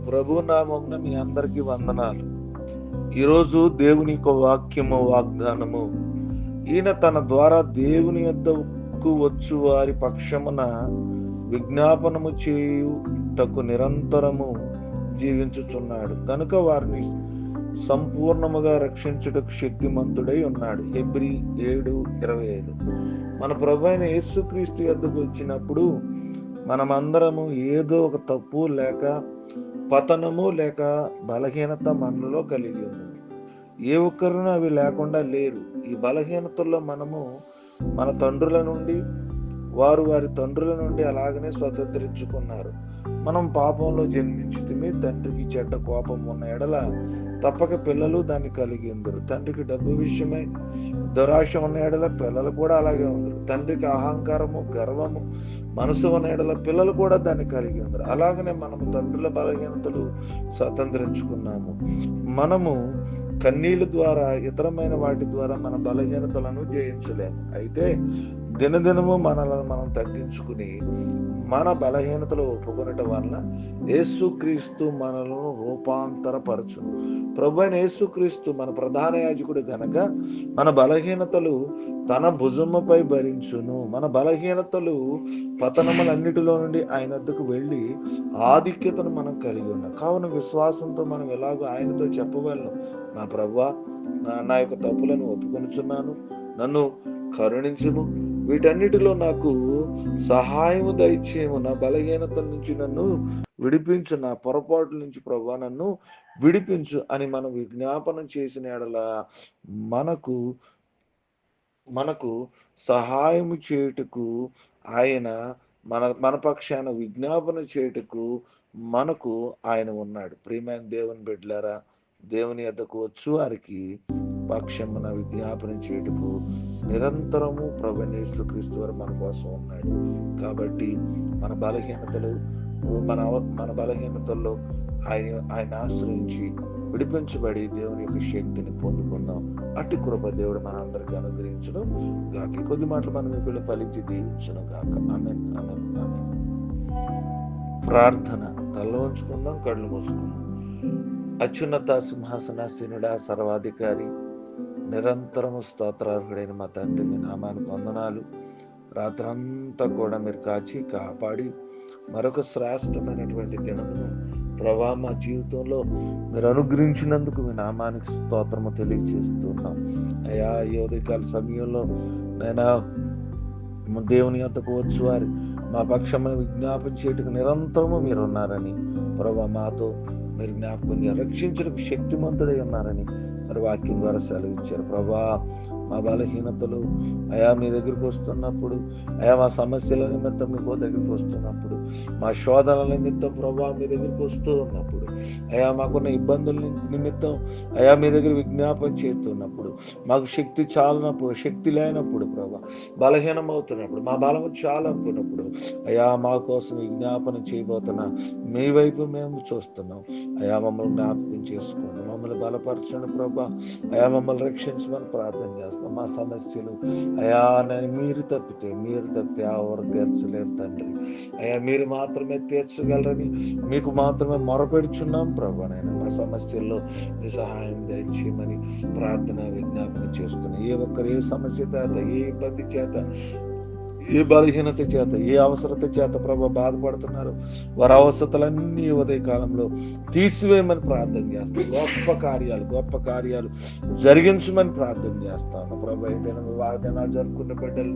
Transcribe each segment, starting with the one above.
ప్రభు నామమున మీ అందరికీ వందనాలు. ఈరోజు దేవుని యొక్క వాక్యము వాగ్దానము, ఈయన తన ద్వారా దేవుని యొద్దకు వచ్చు వారి పక్షమున విజ్ఞాపనము చేయుటకు నిరంతరము జీవించుచున్నాడు కనుక వారిని సంపూర్ణముగా రక్షించుటకు శక్తిమంతుడై ఉన్నాడు. హెబ్రీ 7:25. మన ప్రభు అయిన యేసుక్రీస్తు యొద్దకు వచ్చినప్పుడు మనమందరము ఏదో ఒక తప్పు లేక పతనము లేక బలహీనత మనలో కలిగి ఉన్నాము. ఏ ఒక్కరినూ అవి లేకుండా లేరు. ఈ బలహీనతల్లో మనము మన తండ్రుల నుండి, వారు వారి తండ్రుల నుండి అలాగనే స్వతంత్రించుకున్నారు. మనం పాపంలో జన్మించితిమి, తండ్రికి చెడ్డ కోపం ఉన్న ఎడల తప్పక పిల్లలు దాన్ని కలిగి ఉందరు. తండ్రికి డబ్బు విషయమై దురాశ ఉన్న ఎడల పిల్లలు కూడా అలాగే ఉందరు. తండ్రికి అహంకారము, గర్వము మనసు ఉన్న ఎడల పిల్లలు కూడా దాన్ని కలిగి ఉందరు. అలాగనే మనము తండ్రుల బలహీనతలు స్వతంత్రించుకున్నాము. మనము కన్నీళ్ళ ద్వారా, ఇతరమైన వాటి ద్వారా మన బలహీనతలను జయించలేము. అయితే దినదినము మనలను మనం తగ్గించుకుని మన బలహీనతలు ఒప్పుకొనటం వలన యేసుక్రీస్తు మనలను రూపాంతరపరచును. ప్రభు అయిన యేసుక్రీస్తు మన ప్రధాన యాజకుడు గనక మన బలహీనతలు తన భుజముపై భరించును. మన బలహీనతలు పతనములన్నిటిలో నుండి ఆయన వద్దకు వెళ్ళి ఆధిక్యతను మనం కలిగి ఉన్నాం. కావున విశ్వాసంతో మనం ఎలాగో ఆయనతో చెప్పగలను, నా ప్రభువా, నా యొక్క తప్పులను ఒప్పుకొనుచున్నాను, నన్ను కరుణించుము, వీటన్నిటిలో నాకు సహాయము దయచేయము, నా బలహీనతల నుంచి నన్ను విడిపించు, నా పొరపాట్ల నుంచి ప్రభువా నన్ను విడిపించు అని మనం విజ్ఞాపనం చేసిన ఎడల మనకు సహాయము చేయుటకు ఆయన మన పక్షాన విజ్ఞాపన చేయుటకు మనకు ఆయన ఉన్నాడు. ప్రియమైన దేవుని బిడ్డలారా, దేవుని యొద్దకు వచ్చు వారికి పక్షమున విజ్ఞాపన చేయుటకు నిరంతరము ప్రభువైన యేసుక్రీస్తు వారు మన కోసం ఉన్నాడు. కాబట్టి మన బలహీనతల్లో ఆయన ఆశ్రయించి విడిపించబడి దేవుని యొక్క శక్తిని పొందుకుందాం. అట్టి కృప దేవుడు మన అందరికీ అనుగ్రహించును గాక. కొద్ది మాటలు మనం ఇప్పుడు ఫలించి దీవించును గాక. ఆమేన్, ఆమేన్, ఆమేన్. ప్రార్థన. తల వంచుకుందాం, కళ్ళు మూసుకుందాం. అత్యున్నత సింహాసనాసీనుడా, సర్వాధికారి, నిరంతరము స్తోత్రార్హుడైన మా తండ్రి, మీ నామానికి వందనాలు. రాత్రంతా కూడా మీరు కాచి కాపాడి మరొక శ్రేష్టమైనటువంటి దినమును ప్రభా మా జీవితంలో మీరు అనుగ్రహించినందుకు మీ నామానికి స్తోత్రము తెలియజేస్తున్నాం. అయ్యా, ఈ ఉదయకాల సమయంలో నైనా దేవుని యొద్దకు వచ్చు వారి మా పక్షమును విజ్ఞాపన చేయటకు నిరంతరము మీరు ఉన్నారని ప్రభా మాతో మీరు జ్ఞాపకం రక్షించడానికి శక్తిమంతుడై ఉన్నారని మరి వాక్యం ద్వారా సెలవిచ్చారు. ప్రభా, మా బలహీనతలు అయా మీ దగ్గరికి వస్తున్నప్పుడు, అయా మా సమస్యల నిమిత్తం మీకు దగ్గరికి వస్తున్నప్పుడు, మా శోధనల నిమిత్తం ప్రభా మీ దగ్గరికి వస్తూ ఉన్నప్పుడు, అయా మాకున్న ఇబ్బందుల నిమిత్తం అయా మీ దగ్గర విజ్ఞాపన చేస్తున్నప్పుడు, మాకు శక్తి చాలినప్పుడు, శక్తి లేనప్పుడు ప్రభా, బలహీనం అవుతున్నప్పుడు, మా బలము చాలనుకున్నప్పుడు అయా మా కోసం విజ్ఞాపన చేయబోతున్నా మీ వైపు మేము చూస్తున్నాం. అయా మమ్మల్ని జ్ఞాపకం చేసుకోండి, మమ్మల్ని బలపరచండి ప్రభా. అయా మమ్మల్ని రక్షించమని ప్రార్థన చేస్తాం. మా సమస్యలు అయా మీరు తప్పితే ఎవరు తీర్చలేరు తండ్రి. అయా మీరు మాత్రమే తీర్చగలరని మీకు మాత్రమే మొరపెడుచున్నాం ప్రభా. నైనా మా సమస్యల్లో మీ సహాయం దయచేయమని ప్రార్థన విజ్ఞాపన చేస్తున్నాం. ఏ ఒక్కరు ఏ సమస్య చేత, ఏ ఇబ్బంది చేత, ఏ బలహీనత చేత, ఏ అవసరత చేత ప్రభా బాధపడుతున్నారు, వారి అవసరతలన్నీ ఉదయ కాలంలో తీసివేయమని ప్రార్థన చేస్తాను. గొప్ప కార్యాలు జరిగించమని ప్రార్థన చేస్తాను ప్రభా. ఏదైనా వివాహదినాలు జరుపుకున్న బిడ్డలు,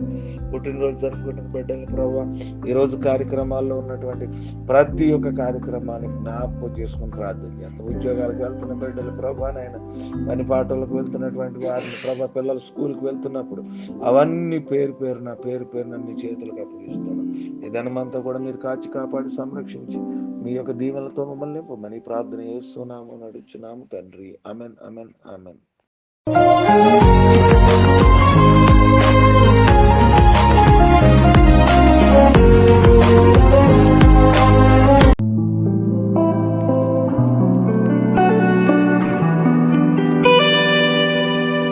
పుట్టినరోజు జరుపుకున్న బిడ్డలు ప్రభా, ఈరోజు కార్యక్రమాల్లో ఉన్నటువంటి ప్రతి ఒక్క కార్యక్రమాన్ని జ్ఞాపకం చేసుకుని ప్రార్థన చేస్తాం. ఉద్యోగాలకు వెళ్తున్న బిడ్డలు ప్రభా, నాయన పని పాటలకు వెళ్తున్నటువంటి వారిని ప్రభా, పిల్లలు స్కూల్కి వెళ్తున్నప్పుడు అవన్నీ పేరు పేరున మీ చేతులకు అప్పగిస్తున్నాం. ఈ దినమంతా కూడా మీరు కాచి కాపాడి సంరక్షించి మీ యొక్క దీవెనలతో మమ్మల్ని నింపమని ప్రార్థన చేస్తున్నాము, నడుచున్నాము తండ్రి. Amen, amen, amen.